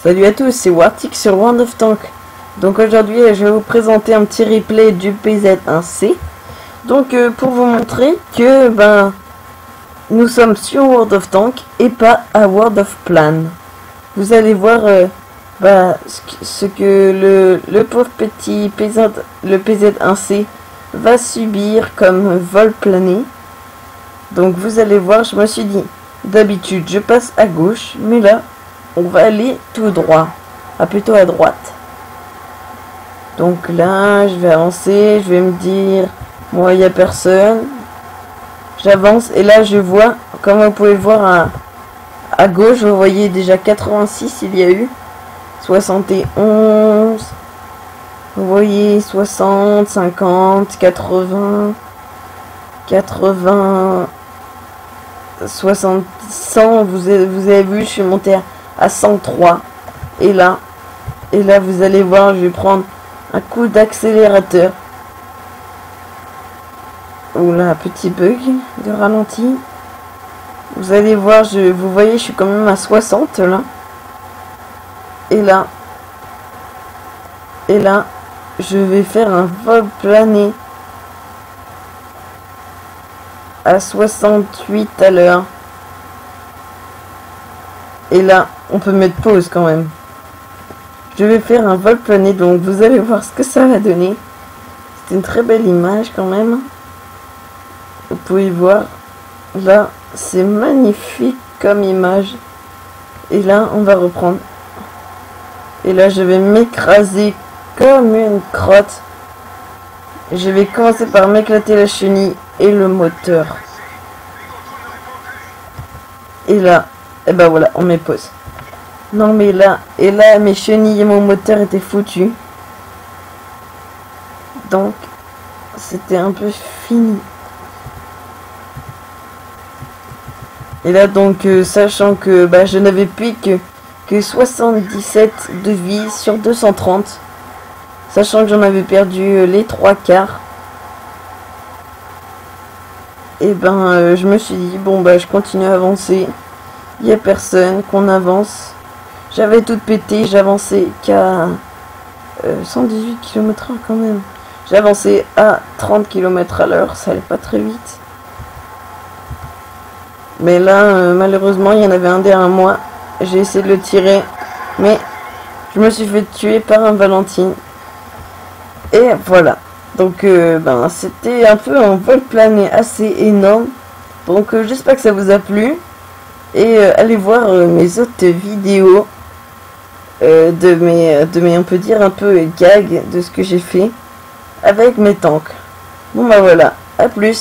Salut à tous, c'est Wartik sur World of Tanks. Donc aujourd'hui je vais vous présenter un petit replay du PZ1C. Donc pour vous montrer que nous sommes sur World of Tanks et pas à World of Plan. Vous allez voir ce que le pauvre petit le PZ1C va subir comme vol plané. Donc vous allez voir, je me suis dit, d'habitude je passe à gauche, mais là on va aller tout droit, plutôt à droite. Donc là je vais avancer, je vais me dire, moi il n'y a personne, j'avance et là je vois, comme vous pouvez le voir à gauche, vous voyez déjà 86 il y a eu, 71, vous voyez 60, 50, 80, 60, 100, vous avez vu, je suis monté à 103 et là vous allez voir, je vais prendre un coup d'accélérateur. Oula, petit bug de ralenti. Vous allez voir, vous voyez, je suis quand même à 60 là. Et là, je vais faire un vol plané à 68 à l'heure. Et là, on peut mettre pause quand même. Je vais faire un vol plané, donc vous allez voir ce que ça va donner. C'est une très belle image quand même. Vous pouvez voir, là, c'est magnifique comme image. Et là, on va reprendre. Et là, je vais m'écraser comme une crotte. Je vais commencer par m'éclater la chenille et le moteur. Et là, et ben voilà, on met pause. Non mais là, mes chenilles et mon moteur étaient foutus. Donc, c'était un peu fini. Et là donc, sachant que je n'avais plus que 77 de vie sur 230. Sachant que j'en avais perdu les 3/4. Et je me suis dit, bon je continue à avancer. Il n'y a personne, qu'on avance. J'avais tout pété, j'avançais qu'à 118 km/h quand même. J'avançais à 30 km à l'heure, ça allait pas très vite. Mais là, malheureusement, il y en avait un derrière moi. J'ai essayé de le tirer, mais je me suis fait tuer par un Valentine. Et voilà. Donc, c'était un peu un vol plané assez énorme. Donc, j'espère que ça vous a plu. Et allez voir mes autres vidéos de mes on peut dire un peu gag de ce que j'ai fait avec mes tanks. Bon voilà, à plus.